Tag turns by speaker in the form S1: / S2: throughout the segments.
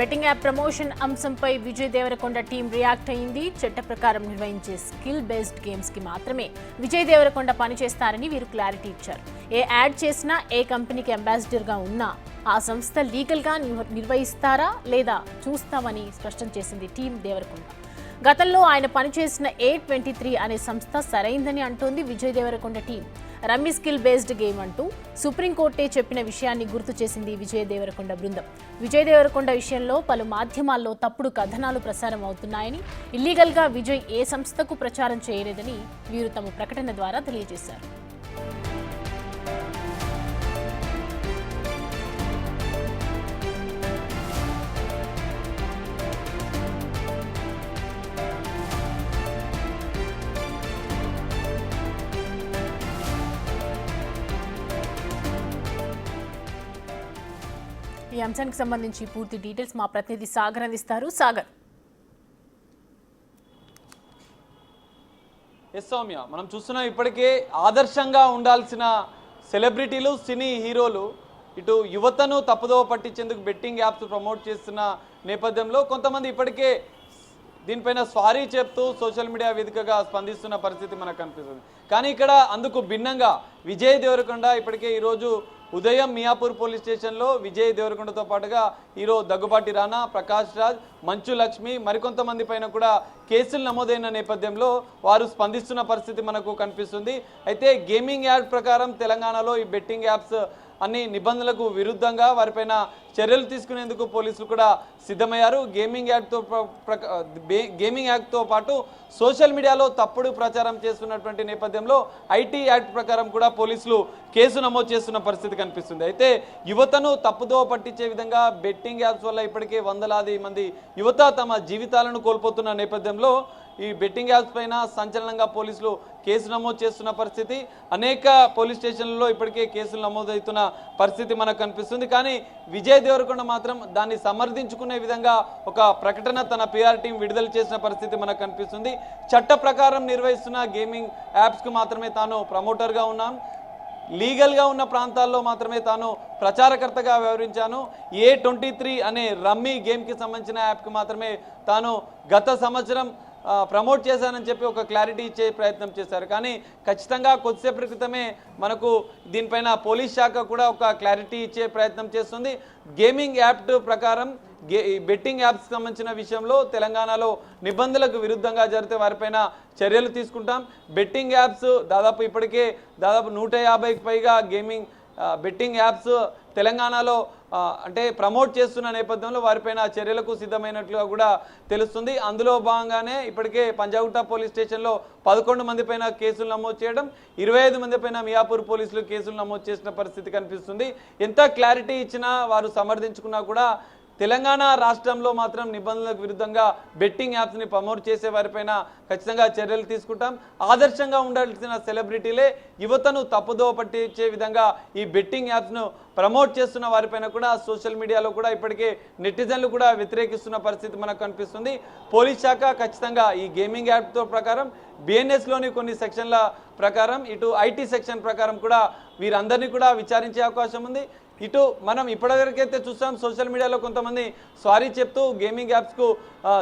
S1: Betting app promotion అంశంపై Vijay Deverakonda team react అయింది. చట్ట ప్రకారం నిర్వహించే స్కిల్ బేస్డ్ గేమ్స్ కి మాత్రమే విజయ్ దేవరకొండ పనిచేస్తారని వీరు క్లారిటీ ఇచ్చారు. ఏ యాడ్ చేసినా, ఏ కంపెనీకి అంబాసిడర్ గా ఉన్నా ఆ సంస్థ లీగల్ గా నిర్వహిస్తారా లేదా చూస్తామని స్పష్టం చేసింది టీం దేవరకొండ. గతంలో ఆయన పనిచేసిన A23 అనే సంస్థ సరైందని అంటోంది Vijay Deverakonda team. Rummy skill based game అంటూ సుప్రీంకోర్టే చెప్పిన విషయాన్ని గుర్తు చేసింది విజయ్ దేవరకొండ బృందం. విజయ్ దేవరకొండ విషయంలో పలు మాధ్యమాల్లో తప్పుడు కథనాలు ప్రసారం అవుతున్నాయని, ఇల్లీగల్గా విజయ్ ఏ సంస్థకు ప్రచారం చేయలేదని వీరు తమ ప్రకటన ద్వారా తెలియజేశారు. ఈ అంశానికి సంబంధించి పూర్తి డీటెయిల్స్ మా ప్రతినిధి సాగర్ అందిస్తారు. సాగర్.
S2: సౌమ్య, మనం చూస్తున్నాం ఇప్పటికే ఆదర్శంగా ఉండాల్సిన సెలబ్రిటీలు, సినీ హీరోలు ఇటు యువతను తప్పుదోవ పట్టించేందుకు బెట్టింగ్ యాప్స్ ప్రమోట్ చేస్తున్న నేపథ్యంలో కొంతమంది ఇప్పటికే దీనిపైన సారీ చెప్తూ సోషల్ మీడియా వేదికగా స్పందిస్తున్న పరిస్థితి మనకు కనిపిస్తుంది. కానీ ఇక్కడ అందుకు భిన్నంగా విజయ్ దేవరకొండ ఇప్పటికే ఈరోజు ఉదయం మియాపూర్ పోలీస్ స్టేషన్లో విజయ్ దేవరకొండతో పాటుగా హీరో దగ్గుబాటి రానా, ప్రకాష్ రాజ్, మంచు లక్ష్మి మరికొంతమంది పైన కూడా కేసులు నమోదైన నేపథ్యంలో వారు స్పందిస్తున్న పరిస్థితి మనకు కనిపిస్తుంది. అయితే గేమింగ్ యాప్ ప్రకారం తెలంగాణలో ఈ బెట్టింగ్ యాప్స్ అన్ని నిబంధనలకు విరుద్ధంగా వారిపైన చర్యలు తీసుకునేందుకు పోలీసులు కూడా సిద్ధమయ్యారు. గేమింగ్ యాక్ట్తో పాటు సోషల్ మీడియాలో తప్పుడు ప్రచారం చేస్తున్నటువంటి నేపథ్యంలో ఐటీ యాక్ట్ ప్రకారం కూడా పోలీసులు కేసు నమోదు చేస్తున్న పరిస్థితి కనిపిస్తుంది. అయితే యువతను తప్పుదోవ పట్టించే విధంగా బెట్టింగ్ యాప్స్ వల్ల ఇప్పటికే వందలాది మంది యువత తమ జీవితాలను కోల్పోతున్న నేపథ్యంలో ఈ బెట్టింగ్ యాప్స్ పైన సంచలనంగా పోలీసులు కేసు నమోదు చేస్తున్న పరిస్థితి, అనేక పోలీస్ స్టేషన్లలో ఇప్పటికే కేసులు నమోదవుతున్న పరిస్థితి మనకు కనిపిస్తుంది. కానీ విజయ్ దేవరకొండ మాత్రం దాన్ని సమర్థించుకునే విధంగా ఒక ప్రకటన తన పిఆర్ టీం విడుదల చేసిన పరిస్థితి మనకు కనిపిస్తుంది. చట్ట ప్రకారం నిర్వహిస్తున్న గేమింగ్ యాప్స్కు మాత్రమే తాను ప్రమోటర్గా ఉన్నాం, లీగల్గా ఉన్న ప్రాంతాల్లో మాత్రమే తాను ప్రచారకర్తగా వ్యవహరించాను, A23 అనే రమ్మీ గేమ్కి సంబంధించిన యాప్కి మాత్రమే తాను గత సంవత్సరం ప్రమోట్ చేశానని చెప్పి ఒక క్లారిటీ ఇచ్చే ప్రయత్నం చేశారు. కానీ ఖచ్చితంగా కొద్దిసేపటి క్రితమే మనకు దీనిపైన పోలీస్ శాఖ కూడా ఒక క్లారిటీ ఇచ్చే ప్రయత్నం చేస్తుంది. గేమింగ్ యాప్ ప్రకారం బెట్టింగ్ యాప్స్ సంబంధించిన విషయంలో తెలంగాణలో నిబంధనలకు విరుద్ధంగా జరిగితే వారిపైన చర్యలు తీసుకుంటాం. బెట్టింగ్ యాప్స్ ఇప్పటికే దాదాపు 150కి పైగా బెట్టింగ్ యాప్స్ తెలంగాణలో అంటే ప్రమోట్ చేస్తున్న నేపథ్యంలో వారిపైన చర్యలకు సిద్ధమైనట్లుగా కూడా తెలుస్తుంది. అందులో భాగంగానే ఇప్పటికే పంజాగుట్ట పోలీస్ స్టేషన్లో 11 మంది పైన కేసులు నమోదు చేయడం, 25 మంది పైన మియాపూర్ పోలీసులు కేసులు నమోదు చేసిన పరిస్థితి కనిపిస్తుంది. ఎంత క్లారిటీ ఇచ్చినా వారు సమర్థించుకున్నా కూడా తెలంగాణ రాష్ట్రంలో మాత్రం నిబంధనలకు విరుద్ధంగా బెట్టింగ్ యాప్స్ని ప్రమోట్ చేసే వారిపైన ఖచ్చితంగా చర్యలు తీసుకుంటాం. ఆదర్శంగా ఉండాల్సిన సెలబ్రిటీలే యువతను తప్పుదోవ పట్టించే విధంగా ఈ బెట్టింగ్ యాప్స్ను ప్రమోట్ చేస్తున్న వారిపైన కూడా సోషల్ మీడియాలో కూడా ఇప్పటికే నెటిజన్లు కూడా వ్యతిరేకిస్తున్న పరిస్థితి మనకు కనిపిస్తుంది. పోలీస్ శాఖ ఖచ్చితంగా ఈ గేమింగ్ యాప్తో ప్రకారం BNSలోని కొన్ని సెక్షన్ల ప్రకారం ఇటు ఐటీ సెక్షన్ ప్రకారం కూడా వీరందరినీ కూడా విచారించే అవకాశం ఉంది. ఇటు మనం ఇప్పటివరకైతే చూస్తాం సోషల్ మీడియాలో కొంతమంది సారీ చెప్తూ గేమింగ్ యాప్స్కు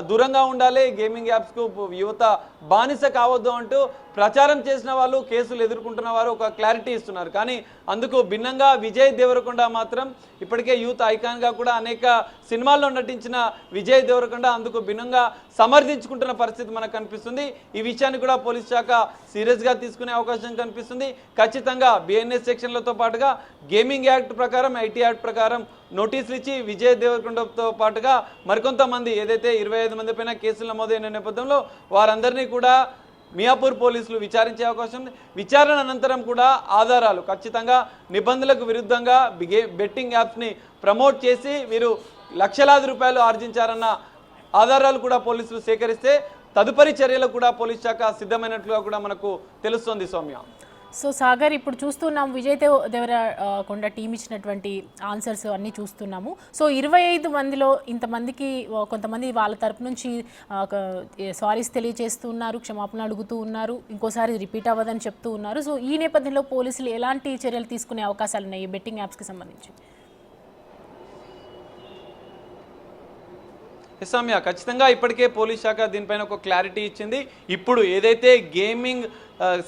S2: దూరంగా ఉండాలి, గేమింగ్ యాప్స్కు యువత బానిస కావద్దు అంటూ ప్రచారం చేసిన వాళ్ళు కేసులు ఎదుర్కొంటున్న వారు ఒక క్లారిటీ ఇస్తున్నారు. కానీ అందుకు భిన్నంగా విజయ్ దేవరకొండ మాత్రం ఇప్పటికే యూత్ ఐకాన్గా కూడా అనేక సినిమాల్లో నటించిన విజయ్ దేవరకొండ అందుకు భిన్నంగా సమర్థించుకుంటున్న పరిస్థితి మనకు కనిపిస్తుంది. ఈ విషయాన్ని కూడా పోలీస్ శాఖ సీరియస్గా తీసుకునే అవకాశం కనిపిస్తుంది. ఖచ్చితంగా BNS సెక్షన్లతో పాటుగా గేమింగ్ యాక్ట్ ప్రకారం, ఐటీ యాక్ట్ ప్రకారం నోటీసులు ఇచ్చి విజయ్ దేవరకొండతో పాటుగా మరికొంతమంది ఏదైతే 25 మంది పైన కేసులు నమోదైన నేపథ్యంలో వారందరినీ కూడా మియాపూర్ పోలీసులు విచారించే అవకాశం ఉంది. విచారణ అనంతరం కూడా ఆధారాలు ఖచ్చితంగా నిబంధనలకు విరుద్ధంగా బెట్టింగ్ యాప్స్ని ప్రమోట్ చేసి వీరు లక్షలాది రూపాయలు ఆర్జించారన్న ఆధారాలు కూడా పోలీసులు సేకరిస్తే తదుపరి చర్యలు కూడా పోలీస్ శాఖ సిద్ధమైనట్లుగా కూడా మనకు తెలుస్తోంది. సౌమ్య.
S1: సో సాగర్, ఇప్పుడు చూస్తున్నాము విజయ్ దేవరకొండ టీం ఇచ్చినటువంటి ఆన్సర్స్ అన్నీ చూస్తున్నాము. సో 25 మందిలో ఇంతమందికి కొంతమంది వాళ్ళ తరపు నుంచి సారీస్ తెలియజేస్తున్నారు, క్షమాపణ అడుగుతూ ఉన్నారు, ఇంకోసారి రిపీట్ అవ్వదని చెప్తూ ఉన్నారు. సో ఈ నేపథ్యంలో పోలీసులు ఎలాంటి చర్యలు తీసుకునే అవకాశాలు ఉన్నాయి బెట్టింగ్ యాప్స్కి సంబంధించి?
S2: సౌమ్య, ఖచ్చితంగా ఇప్పటికే పోలీస్ శాఖ దీనిపైన ఒక క్లారిటీ ఇచ్చింది. ఇప్పుడు ఏదైతే గేమింగ్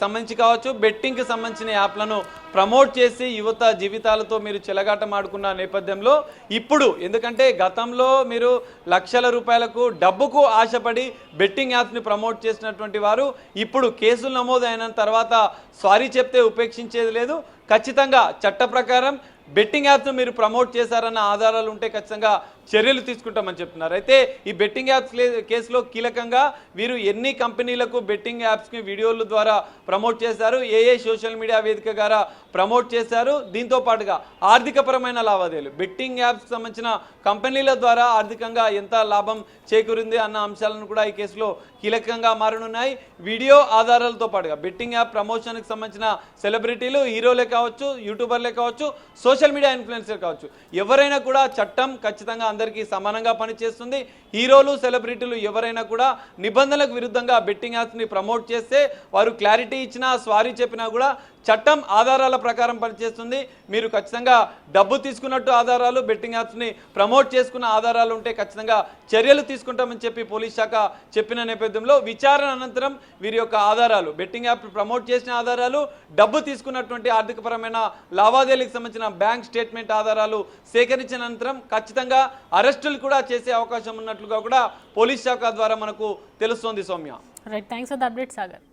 S2: సంబంధించి కావచ్చు, బెట్టింగ్కి సంబంధించిన యాప్లను ప్రమోట్ చేసి యువత జీవితాలతో మీరు చెలగాటం ఆడుకున్న నేపథ్యంలో ఇప్పుడు, ఎందుకంటే గతంలో మీరు లక్షల రూపాయలకు డబ్బుకు ఆశపడి బెట్టింగ్ యాప్స్ని ప్రమోట్ చేసినటువంటి వారు ఇప్పుడు కేసులు నమోదైన తర్వాత సారీ చెప్తే ఉపేక్షించేది లేదు. ఖచ్చితంగా చట్ట ప్రకారం బెట్టింగ్ యాప్స్ను మీరు ప్రమోట్ చేశారన్న ఆధారాలు ఉంటే ఖచ్చితంగా చర్యలు తీసుకుంటామని చెప్తున్నారు. అయితే ఈ బెట్టింగ్ యాప్స్ కేసులో కీలకంగా వీరు ఎన్ని కంపెనీలకు బెట్టింగ్ యాప్స్కి వీడియోల ద్వారా ప్రమోట్ చేశారు, ఏ సోషల్ మీడియా వేదిక ద్వారా ప్రమోట్ చేశారు, దీంతో పాటుగా ఆర్థికపరమైన లావాదేవీలు, బెట్టింగ్ యాప్స్కి సంబంధించిన కంపెనీల ద్వారా ఆర్థికంగా ఎంత లాభం చేకూరింది అన్న అంశాలను కూడా ఈ కేసులో కీలకంగా మారనున్నాయి. వీడియో ఆధారాలతో పాటుగా బెట్టింగ్ యాప్ ప్రమోషన్కి సంబంధించిన సెలబ్రిటీలు, హీరోలే కావచ్చు, యూట్యూబర్లే కావచ్చు, సోషల్ మీడియా ఇన్ఫ్లుయెన్సర్ కావచ్చు, ఎవరైనా కూడా చట్టం ఖచ్చితంగా అందరికీ సమానంగా పనిచేస్తుంది. హీరోలు, సెలబ్రిటీలు ఎవరైనా కూడా నిబంధనలకు విరుద్ధంగా బెట్టింగ్ యాప్స్ని ప్రమోట్ చేస్తే వారు క్లారిటీ ఇచ్చినా, సారీ చెప్పినా కూడా చట్టం ఆధారాల ప్రకారం పనిచేస్తుంది. మీరు ఖచ్చితంగా డబ్బు తీసుకున్నట్టు ఆధారాలు, బెట్టింగ్ యాప్స్ని ప్రమోట్ చేసుకున్న ఆధారాలు ఉంటే ఖచ్చితంగా చర్యలు తీసుకుంటామని చెప్పి పోలీస్ శాఖ చెప్పిన నేపథ్యంలో విచారణ అనంతరం వీరి యొక్క ఆధారాలు, బెట్టింగ్ యాప్ ప్రమోట్ చేసిన ఆధారాలు, డబ్బు తీసుకున్నటువంటి ఆర్థికపరమైన లావాదేవీలకు సంబంధించిన బ్యాంక్ స్టేట్మెంట్ ఆధారాలు సేకరించిన అనంతరం ఖచ్చితంగా అరెస్టులు కూడా చేసే అవకాశం ఉన్నట్లుగా కూడా పోలీస్ శాఖ ద్వారా మనకు తెలుస్తోంది. Soumya,
S1: right, thanks for the update Sagar.